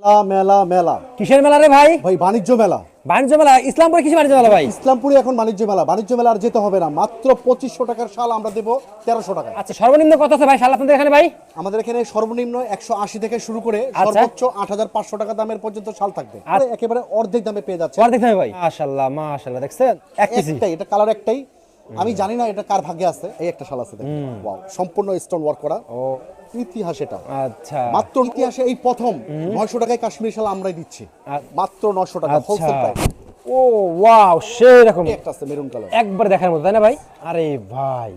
মেলা মেলা কিসের মেলা রে ভাই? ভাই বাণিজ্য মেলা। বাণিজ্য মেলা? ইসলামপুরে কিসের বাণিজ্য মেলা ভাই? ইসলামপুরে এখন বাণিজ্য মেলা। বাণিজ্য মেলা আর যেতে হবে না, মাত্র 2500 টাকার শাল আমরা দেবো 1300 টাকায়। আচ্ছা, সর্বনিম্ন কত আছে ভাই শাল আপনাদের এখানে ভাই? আমাদের এখানে সর্বনিম্ন 180 থেকে শুরু করে আচ্ছা। সর্বোচ্চ 8500 টাকা দামের পর্যন্ত শাল থাকবে। আর একেবারে অর্ধেক দামে পেয়ে যাচ্ছে। অর্ধেক দামে ভাই? মাশাআল্লাহ মাশাআল্লাহ, দেখছেন এক পিসি একটাই, এটা কালার একটাই। আমি জানি না এটা কার ভাগ্যে আছে। এই একটা শাল আছে দেখুন, ওয়াও, সম্পূর্ণ স্টোন ওয়ার্ক করা। ও ইতিহাস এটা। আচ্ছা, মাত্র ইতিহাসে এই প্রথম 900 টাকায় কাশ্মীরি শাল আমরাই দিচ্ছি, মাত্র 900 টাকা হোলসেল প্রাইস। ও ওয়াও, সেই রকম একটা আছে মেরুন কালার, একবার দেখার মতো, তাই না ভাই? আরে ভাই,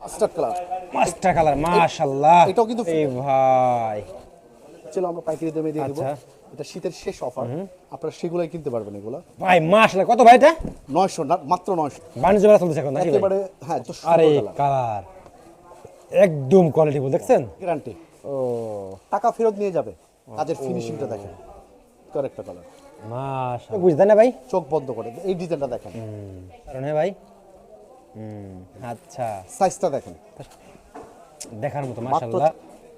মাস্টার্ড কালার, মাস্টার কালার, মাশাআল্লাহ। এটাও কিন্তু এই ভাই, চলো আমরা পাইকারি দামে দিয়ে দেব। আচ্ছা। এটা শীতের শেষ অফার, আপনারা সেগুলাই কিনতে পারবেন। এগুলা ভাই মাশাআল্লাহ, কত ভাই এটা? 900 না, মাত্র 900। বাণিজ্য মেলা চলতেছে এখন নাকি ভাই? একেবারে হ্যাঁ, তো আরে কালার একদম কোয়ালিটি ফুল, দেখছেন? গ্যারান্টি। ও টাকা ফেরত নিয়ে যাবে। কাজের ফিনিশিংটা দেখেন, কারেক্ট কালার, মাশাআল্লাহ। বুঝছেন না ভাই? চোখ বন্ধ করে এই ডিজাইনটা দেখেন। কারণ হ্যাঁ ভাই, আচ্ছা, সাইজটা দেখেন, দেখার মতো মাত্র। মাশাআল্লাহ।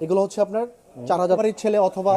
এগুলো হচ্ছে আপনার 4000 বাড়ির ছেলে অথবা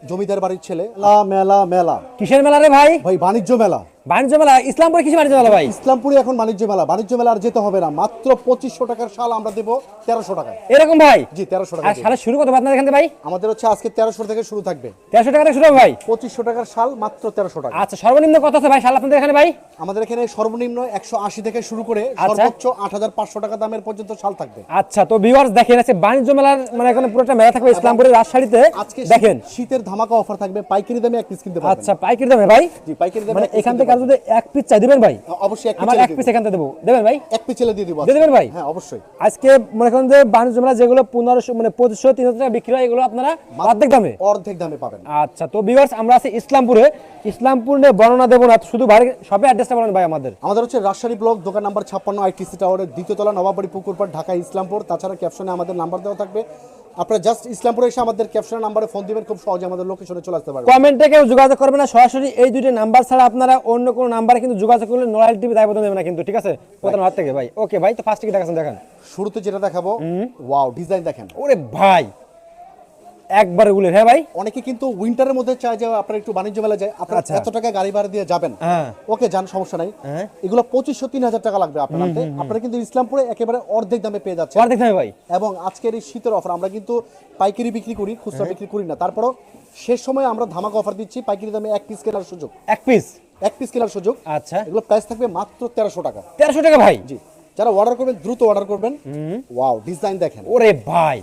জমিদার বাড়ির ছেলে। মেলা মেলা কিসের মেলা রে ভাই? ভাই বাণিজ্য মেলা। বাণিজ্য মেলা? ইসলামপুরে কিসের বাণিজ্য মেলা ভাই? ইসলামপুরে এখন বাণিজ্য মেলা। বাণিজ্য মেলা আর যেতে হবে না, মাত্র 2500 টাকার শাল আমরা দেবো 1300 টাকায়। এরকম ভাই? জি, 1300 টাকা। আর শালা শুরু কত আপনাদের এখান থেকে ভাই? আমাদের হচ্ছে আজকে 1300 থেকে শুরু থাকবে। 1300 টাকা থেকে শুরু হবে ভাই? 2500 টাকার শাল মাত্র 1300 টাকা। আচ্ছা, সর্বনিম্ন কত আছে ভাই শাল আপনাদের এখানে ভাই? আমাদের এখানে সর্বনিম্ন 180 থেকে শুরু করে আচ্ছা। সর্বোচ্চ 8500 টাকা দামের পর্যন্ত শাল থাকবে। আচ্ছা, তো ভিউয়ার্স দেখেন, আছে বাণিজ্য মেলার মানে এখানে পুরোটা মেলা থাকবে ইসলামপুরের রাজশাহীতে। আজকে দেখেন শীতের ধামাকা অফার থাকবে, পাইকারি দামে এক পিস কিনতে পারবেন। আচ্ছা, পাইকারি দামে ভাই? জি, পাইকারি দামে মানে এক piece এখান কিনতে থেকে আর পারবেন। যদি এক পিস চাই দিবেন ভাই? অবশ্যই এক আমার পিস এক পিস এখান থেকে দেবো, দেবেন ভাই? এক পিস ছেলে দিয়ে দিব। দিয়ে দেবেন ভাই? হ্যাঁ, অবশ্যই। আজকে মনে করেন যে বাণিজ্য মেলা যেগুলো 1500 মানে 2500 3000 টাকা বিক্রি হয়, এগুলো আপনারা অর্ধেক দামে? অর্ধেক দামে পাবেন। আচ্ছা, তো ভিউয়ার্স আমরা আছি ইসলামপুরে। ইসলামপুর নিয়ে বর্ণনা দেবো না, শুধু ভাই সবে অ্যাড্রেসটা বলেন ভাই আমাদের। আমাদের হচ্ছে রাজশাহী ব্লক, দোকান নাম্বার 56, আইটিসি টাওয়ারের দ্বিতীয় তলা, নবাববাড়ি পুকুরপাড়, ঢাকা, ইসলামপুর। তাছাড়া ক্যাপশনে আমাদের নাম্বার দেওয়া থাকবে, আপনারা জাস্ট ইসলামপুরে এসে আমাদের ক্যাপশনের নাম্বারে ফোন দিবেন, খুব সহজে আমাদের লোকেশনে চলে আসতে পারবেন। কমেন্টে কেউ যোগাযোগ করবে না, সরাসরি এই দুইটা নাম্বার ছাড়া আপনারা অন্য কোনো নাম্বারে কিন্তু যোগাযোগ করলে নয়াল টিভি দায়বদ্ধ নেবে না কিন্তু, ঠিক আছে? প্রথম হাত থেকে ভাই। ওকে ভাই, তো ফার্স্ট কি দেখাচ্ছেন দেখেন? শুরুতে যেটা দেখাবো, ওয়াও, ডিজাইন দেখেন। ওরে ভাই, একবারে উলের। হ্যাঁ ভাই, অনেকে কিন্তু উইন্টারের মধ্যে চায় যে আপনারা একটু বাণিজ্য মেলা যায়, আপনারা আচ্ছা। এত টাকা গাড়ি ভাড়া দিয়ে যাবেন, হ্যাঁ ওকে যান, সমস্যা নাই। হ্যাঁ, এগুলো 2500-3000 টাকা লাগবে আপনার হাতে। আপনারা কিন্তু ইসলামপুরে একেবারে অর্ধেক দামে পেয়ে যাচ্ছেন। অর্ধেক দামে ভাই? এবং আজকের এই শীতের অফার, আমরা কিন্তু পাইকারি বিক্রি করি, খুচরা বিক্রি করি না। তারপরও শেষ সময় আমরা ধামাকা অফার দিচ্ছি, পাইকারি দামে এক পিস কেনার সুযোগ। এক পিস? এক পিস কেনার সুযোগ। আচ্ছা, এগুলো প্রাইস থাকবে মাত্র 1300 টাকা। 1300 টাকা ভাই? জি, যারা অর্ডার করবেন দ্রুত অর্ডার করবেন। ওয়াও, ডিজাইন দেখেন। ওরে ভাই,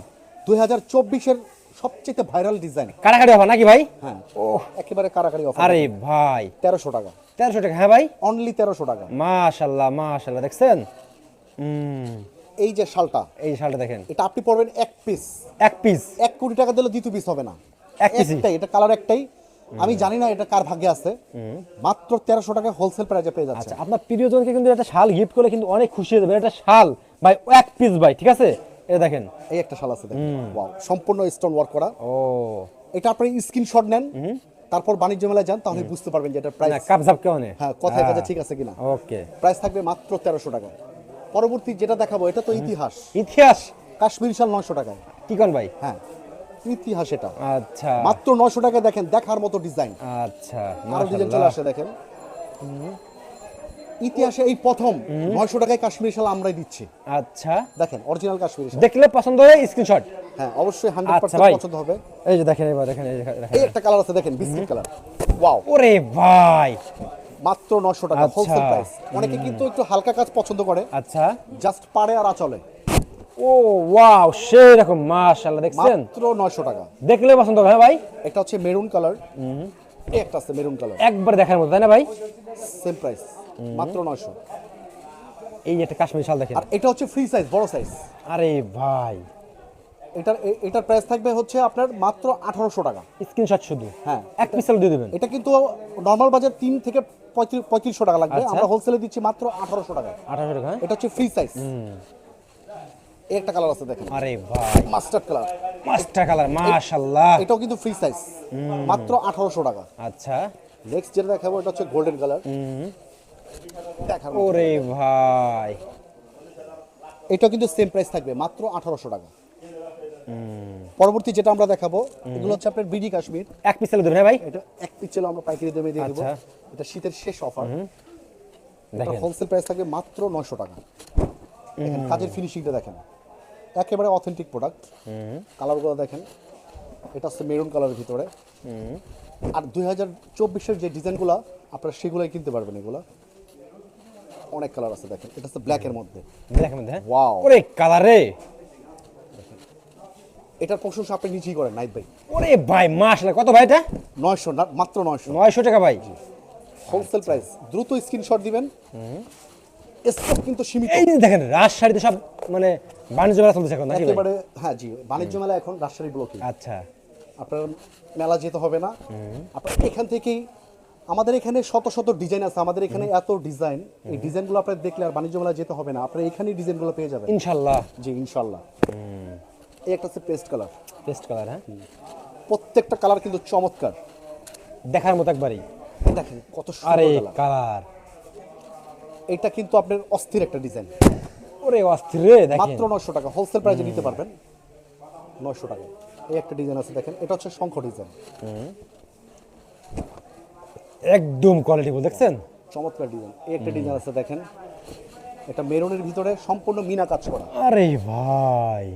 2024-এর সবচেয়ে ভাইরাল ডিজাইন। কারাকারি অফার নাকি ভাই? হ্যাঁ, ও একেবারে কারাকারি অফার। আরে ভাই, 1300 টাকা। 1300 টাকা? হ্যাঁ ভাই, অনলি 1300 টাকা। মাশাআল্লাহ মাশাআল্লাহ, দেখছেন? এই যে শালটা, এই শালটা দেখেন, এটা আপনি পড়বেন এক পিস। এক পিস? 1 কোটি টাকা দিলে দ্বিতীয় পিস হবে না, এক পিসই? একটাই, এটা কালার একটাই। আমি জানি না এটা কার ভাগ্যে আছে, মাত্র 1300 টাকা হোলসেল প্রাইসে পেয়ে যাচ্ছে। আচ্ছা, আপনার প্রিয়জনকে কিন্তু একটা শাল গিফট করলে কিন্তু অনেক খুশি হয়ে যাবে। এটা শাল ভাই, এক পিস ভাই, ঠিক আছে? এটা দেখেন, এই একটা শাল আছে দেখেন, ওয়াও, সম্পূর্ণ স্টোন ওয়ার্ক করা। ও এটা আপনি স্ক্রিনশট নেন, তারপর বাণিজ্য মেলায় যান, তাহলে বুঝতে পারবেন যে এটা প্রাইস কাপজাপ কেমন? হ্যাঁ, কথায় কাজে ঠিক আছে কিনা। ওকে, প্রাইস থাকবে মাত্র 1300 টাকা। পরবর্তী যেটা দেখাবো, এটা তো ইতিহাস। ইতিহাস? কাশ্মীরি শাল 900 টাকায়। কি কোন ভাই? হ্যাঁ, ইতিহাস এটা। আচ্ছা, মাত্র 900 টাকায় দেখেন, দেখার মতো ডিজাইন। আচ্ছা, আরো ডিজাইন চলে আসে দেখেন। ইতিহাসে এই প্রথম 900 টাকায় কাশ্মীরি শাল আমরাই দিচ্ছি। আচ্ছা, দেখেন, অরিজিনাল কাশ্মীরি শাল। দেখলে পছন্দ হয় স্ক্রিনশট। হ্যাঁ, অবশ্যই আচ্ছা 100% ভাই, পছন্দ হবে। এই যে দেখেন, এবার দেখেন, এই যে এই দেখেন, একটা কালার আছে দেখেন, বিস্কিট কালার। ওয়াও, ওরে ভাই, মাত্র 900 টাকা আচ্ছা। Wholesale price. অনেকে কিন্তু একটু হালকা কাজ পছন্দ করে, আচ্ছা, জাস্ট পাড়ে আর আঁচলে। ও ওয়াও, সেই রকম, মাশাআল্লাহ, দেখছেন? মাত্র 900 টাকা। দেখলে পছন্দ হবে। হ্যাঁ ভাই, এটা হচ্ছে মেরুন কালার, এই একটা আছে মেরুন কালার, একবার দেখার মতো, তাই না ভাই? সেম প্রাইস, মাত্র 900। এই একটা কাশ্মীরি শাল দেখেন। আর এটা হচ্ছে ফ্রি সাইজ, বড় সাইজ। আরে ভাই, এটার প্রাইস থাকবে হচ্ছে আপনার মাত্র 1800 টাকা। স্ক্রিনশট শুধু? হ্যাঁ, এক পিস দিয়ে দিবেন। এটা কিন্তু নরমাল বাজার 3 থেকে 3500 টাকা লাগবে, আচ্ছা। আমরা হোলসেলে দিচ্ছি মাত্র 1800 টাকা। 1800 টাকা? এটা হচ্ছে ফ্রি সাইজ। এই একটা কালার আছে দেখেন, আরে ভাই, মাস্টার্ড কালার, মাস্টার কালার, মাশাআল্লাহ। এটাও কিন্তু ফ্রি সাইজ, মাত্র 1800 টাকা। আচ্ছা, নেক্সট যেটা দেখাবো, এটা হচ্ছে গোল্ডেন কালার। দেখার মতো। ওরে ভাই, এটা কিন্তু সেম প্রাইস থাকবে, মাত্র 1800 টাকা। পরবর্তী যেটা আমরা দেখাবো এগুলো হচ্ছে আপনার বিডি কাশ্মীর। এক পিস দেবেন হ্যাঁ ভাই? এটা এক পিস ছিল আমরা পাইকারি দামে দিয়ে দেবো। আচ্ছা। এটা শীতের শেষ অফার। এটা দেখেন হোলসেল প্রাইস থাকবে মাত্র 900 টাকা। দেখেন কাজের ফিনিশিংটা দেখেন, একেবারে অথেন্টিক প্রোডাক্ট। কালারগুলো দেখেন, এটা হচ্ছে মেরুন কালারের ভিতরে। আর 2024-এর যে ডিজাইনগুলো আপনারা সেগুলোই কিনতে পারবেন। এগুলো অনেক কালার আছে দেখেন, এটা হচ্ছে ব্ল্যাকের মধ্যে। ব্ল্যাকের মধ্যে হ্যাঁ? ওয়াও, ওরে কালার রে, এটার প্রশংসা আপনি নিচেই করেন নাইট ভাই। ওরে ভাই মাশাআল্লাহ। কত ভাই এটা? 900 না, মাত্র 900। 900 টাকা ভাই, হোলসেল প্রাইস। দ্রুত স্ক্রিনশট দিবেন, স্টক কিন্তু সীমিত। এই যে দেখেন রাজশাহীতে সব মানে বাণিজ্য মেলা চলতেছে এখন নাকি ভাই? একেবারে হ্যাঁ জি, বাণিজ্য মেলা এখন রাজশাহী ব্লকে। আচ্ছা, আপনার মেলা যেতে হবে না, আপনার এখান থেকেই আমাদের এখানে শত শত ডিজাইন আছে। আমাদের এখানে এত ডিজাইন, এই ডিজাইনগুলো আপনার দেখলে আর বাণিজ্য মেলা যেতে হবে না, আপনার এখানেই ডিজাইনগুলো পেয়ে যাবেন ইনশাআল্লাহ। জি ইনশাআল্লাহ। এই একটা হচ্ছে পেস্ট কালার। পেস্ট কালার হ্যাঁ, প্রত্যেকটা কালার কিন্তু চমৎকার, দেখার মতো একবারই। দেখেন কত আরে সুন্দর কালার। কালার, এটা কিন্তু আপনার অস্থির একটা ডিজাইন। ওরে অস্থির রে, দেখেন মাত্র 900 টাকা হোলসেল প্রাইসে নিতে পারবেন। 900 টাকা। এই একটা ডিজাইন আছে দেখেন, এটা হচ্ছে শঙ্খ ডিজাইন। একদম কোয়ালিটি ফুল, দেখছেন চমৎকার ডিজাইন। এই একটা ডিজাইন আছে দেখেন, এটা মেরুনের ভিতরে সম্পূর্ণ মিনা কাজ করা। আরে ভাই,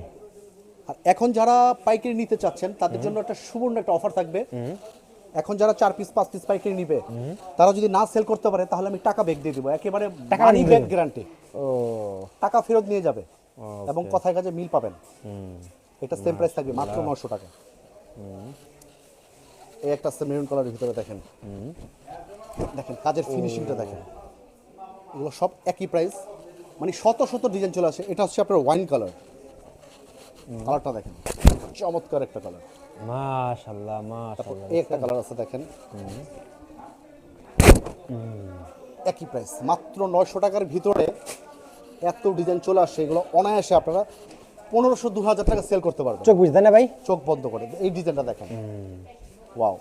আর এখন যারা পাইকারি নিতে চাচ্ছেন তাদের জন্য একটা সুবর্ণ একটা অফার থাকবে। এখন যারা 4 পিস 5 পিস পাইকারি নিবে, তারা যদি না সেল করতে পারে তাহলে আমি টাকা ব্যাক দিয়ে দিব, একেবারে মানি ব্যাক গ্যারান্টি। ও টাকা ফেরত নিয়ে যাবে এবং কথায় কাজে মিল পাবেন। এটা সেম প্রাইস থাকবে মাত্র 900 টাকা। এই একটা আছে মেরুন কালারের ভিতরে দেখেন, দেখেন কাজের ফিনিশিংটা দেখেন। এগুলো সব একই প্রাইস, মানে শত শত ডিজাইন চলে আসে। এটা হচ্ছে আপনার ওয়াইন কালার। কালারটা দেখেন, চমৎকার একটা কালার। মাশাআল্লাহ মাশাআল্লাহ। এই একটা কালার আছে দেখেন, একই প্রাইস মাত্র 900 টাকার ভিতরে এত ডিজাইন চলে আসে। এগুলো অনায়াসে আপনারা 1500-2000 টাকা সেল করতে পারবেন চোখ বুঝতে না ভাই, চোখ বন্ধ করে। এই ডিজাইনটা দেখেন, ওয়াও।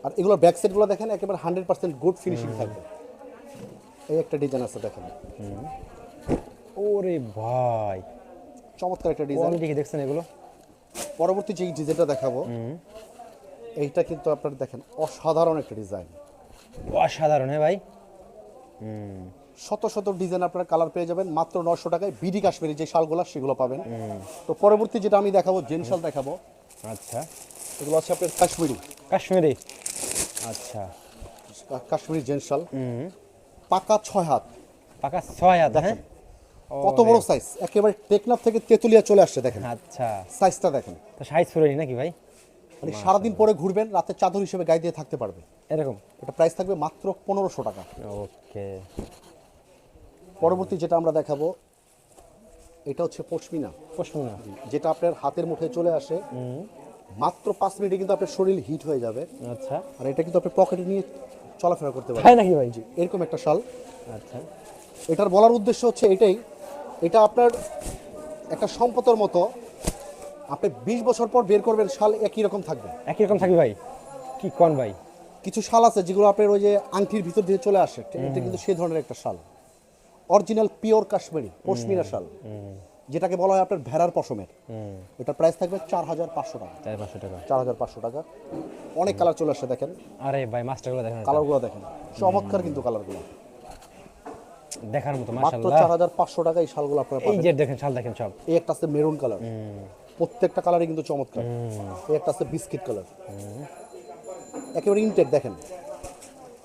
আর এগুলোর ব্যাক সাইডগুলো দেখেন, একেবারে 100% গুড ফিনিশিং থাকবে। এই একটা ডিজাইন আছে দেখেন, ওরে ভাই চমৎকার একটা ডিজাইন। কোয়ালিটি কি দেখছেন এগুলো? পরবর্তী যে ডিজাইনটা দেখাবো এইটা কিন্তু আপনারা দেখেন অসাধারণ একটা ডিজাইন। অসাধারণ হ্যাঁ ভাই। শত শত ডিজাইন আপনারা কালার পেয়ে যাবেন মাত্র 900 টাকায়। বিডি কাশ্মীরি যে শালগুলো সেগুলো পাবেন। তো পরবর্তী যেটা আমি দেখাবো জেন শাল দেখাবো। আচ্ছা, এগুলো হচ্ছে আপনার কাশ্মীরি। কাশ্মীরি, আচ্ছা কাশ্মীরি জেন শাল, পাকা 6 হাত। পাকা 6 হাত হ্যাঁ? কত বড় সাইজ, একেবারে টেকনাফ থেকে তেতুলিয়া চলে আসছে দেখেন। আচ্ছা, সাইজটা দেখেন, তো সাইজ ফুরাই নাকি ভাই? মানে সারাদিন পরে ঘুরবেন, রাতে চাদর হিসেবে গায়ে দিয়ে থাকতে পারবে এরকম। এটা প্রাইস থাকবে মাত্র 1500 টাকা। ওকে, পরবর্তী যেটা আমরা দেখাবো এটা হচ্ছে পশমিনা। পশমিনা, যেটা আপনার হাতের মুঠে চলে আসে, মাত্র 5 মিনিটে কিন্তু আপনার শরীর হিট হয়ে যাবে। আচ্ছা, আর এটা কিন্তু আপনি পকেটে নিয়ে চলাফেরা করতে তাই পারবেন নাকি ভাই? এরকম একটা শাল। আচ্ছা, এটার বলার উদ্দেশ্য হচ্ছে এটাই, এটা আপনার একটা সম্পদের মতো। আপনি 20 বছর পর বের করবেন, শাল একই রকম থাকবে। একই রকম থাকি ভাই? কি কোন ভাই? কিছু শাল আছে যেগুলো আপনার ওই যে আংটির ভিতর দিয়ে চলে আসে, এটা কিন্তু সেই ধরনের একটা শাল। অরিজিনাল পিওর কাশ্মীরি পশমিনা শাল, যেটাকে বলা হয় আপনার ভেড়ার পশমের। এটার প্রাইস থাকবে 4500 টাকা। 4500 টাকা। 4500 টাকা। অনেক কালার চলে আসে দেখেন, আরে ভাই মাস্টারগুলো দেখেন, কালারগুলো দেখেন চমৎকার কিন্তু কালারগুলো। দেখার মতো মাত্র মাশাআল্লাহ। 4500 টাকা এই শালগুলো আপনারা এই পাবেন। যে দেখেন শাল দেখেন সব। এই একটা আছে মেরুন কালার, প্রত্যেকটা কালারই কিন্তু চমৎকার। এই একটা আছে বিস্কিট কালার, একেবারে ইনটেক দেখেন,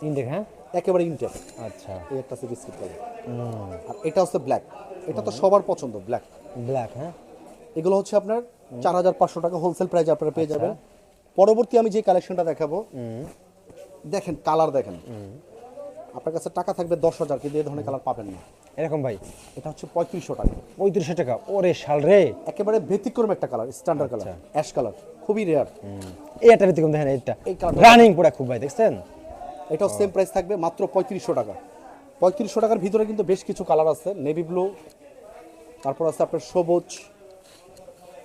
ইনটেক হ্যাঁ, একেবারে ইনটেক। আচ্ছা, এই একটা আছে বিস্কিট কালার। আর এটা হচ্ছে ব্ল্যাক, এটা তো সবার পছন্দ ব্ল্যাক। ব্ল্যাক হ্যাঁ। এগুলো হচ্ছে আপনার 4500 টাকা হোলসেল প্রাইসে আপনারা পেয়ে যাবেন। পরবর্তী আমি যে কালেকশনটা দেখাবো দেখেন, কালার দেখেন। আপনার কাছে টাকা থাকবে 10,000, কিন্তু এই ধরনের কালার পাবেন না এরকম ভাই। এটা হচ্ছে 3500 টাকা। 3500 টাকা? ওরে শাল রে, একেবারে ব্যতিক্রম একটা colour, standard colour, ash colour, খুবই রেয়ার। এই একটা ব্যতিক্রম দেখেন, এইটা এই কালারটা রানিং পুরা খুব ভাই, দেখছেন? এটাও সেম প্রাইস থাকবে মাত্র 3500 টাকা। 3500 টাকার ভিতরে কিন্তু বেশ কিছু কালার আছে, নেভি ব্লু, তারপর আছে আপনার সবুজ,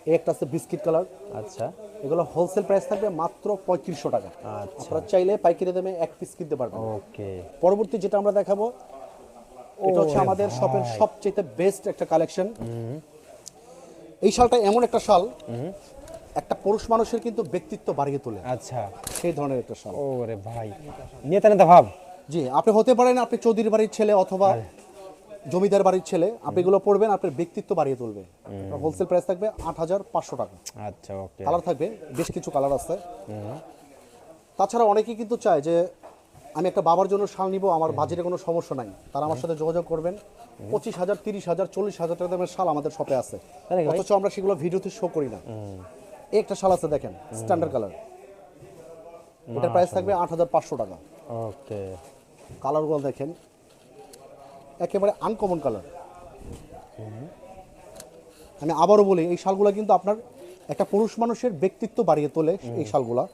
এই একটা আছে বিস্কিট কালার। আচ্ছা, এগুলো হোলসেল প্রাইস থাকবে মাত্র 3500 টাকা। আচ্ছা, আপনারা চাইলে পাইকারি দামে এক পিস কিনতে পারবেন। ওকে। পরবর্তী যেটা আমরা দেখাবো এটা হচ্ছে আমাদের শপের সবচেয়ে বেস্ট একটা কালেকশন। এই শালটা এমন একটা শাল, একটা পুরুষ মানুষের কিন্তু ব্যক্তিত্ব বাড়িয়ে তোলে, আচ্ছা, সেই ধরনের একটা শাল। ওরে ভাই, নেতা নেতা ভাব। জি, আপনি হতে পারেন আপনি চৌধুরী বাড়ির ছেলে অথবা জমিদার বাড়ির ছেলে, আপনি এগুলো পরবেন, আপনার ব্যক্তিত্ব বাড়িয়ে তুলবে। হোলসেল প্রাইস থাকবে 8,500 টাকা। আচ্ছা, ওকে। কালার থাকবে, বেশ কিছু কালার আছে। তাছাড়া অনেকেই কিন্তু চায় যে আমি একটা বাবার জন্য শাল নিব, আমার বাজেটে কোনো সমস্যা নাই, তারা আমার সাথে যোগাযোগ করবেন। 25,000, 30,000, 40,000 টাকা দামের শাল আমাদের শপে আছে, তাই নাকি ভাই? অথচ আমরা সেগুলো ভিডিওতে শো করি না। এই একটা শাল আছে দেখেন, স্ট্যান্ডার্ড কালার, এটার প্রাইস থাকবে 8,500 টাকা। ওকে, কালারগুলো দেখেন, একেবারে আনকমন কালার। আমি আবারও বলি, এই শালগুলো কিন্তু আপনার একটা পুরুষ মানুষের ব্যক্তিত্ব বাড়িয়ে তোলে। এই শালগুলা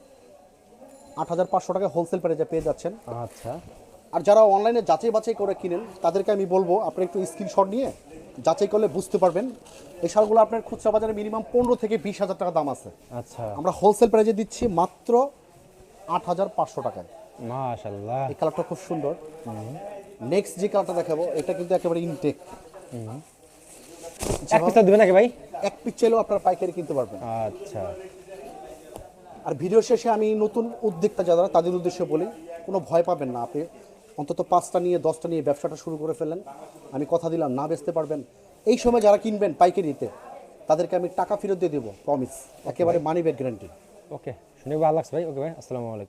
8,500 টাকা হোলসেল প্রাইসে পেয়ে যাচ্ছেন। আচ্ছা, আর যারা অনলাইনে যাচাই বাছাই করে কিনেন, তাদেরকে আমি বলবো আপনি একটু স্ক্রিনশট নিয়ে যাচাই করলে বুঝতে পারবেন। এই শালগুলো আপনার খুচরা বাজারে মিনিমাম 15 থেকে 20,000 টাকা দাম আছে, আচ্ছা, আমরা হোলসেল প্রাইসে দিচ্ছি মাত্র 8,500 টাকায়। মাশাআল্লাহ। এই কালারটা খুব সুন্দর। নেক্সট যে কালারটা দেখাবো, এটা কিন্তু একেবারে ইনটেক। এক পিস দিবেন নাকি ভাই? এক পিস চাইলেও আপনার পাইকারি কিনতে পারবেন। আচ্ছা, আর ভিডিও শেষে আমি নতুন উদ্যোক্তা যারা, তাদের উদ্দেশ্যে বলি, কোনো ভয় পাবেন না। আপনি অন্তত 5টা নিয়ে 10টা নিয়ে ব্যবসাটা শুরু করে ফেলেন, আমি কথা দিলাম না বেচতে পারবেন। এই সময় যারা কিনবেন পাইকারিতে, তাদেরকে আমি টাকা ফেরত দিয়ে দেবো, প্রমিস, একেবারে মানি ব্যাক গ্যারান্টি। ওকে, শুনে ভালো লাগছে ভাই। ওকে ভাই, আসসালামু আলাইকুম।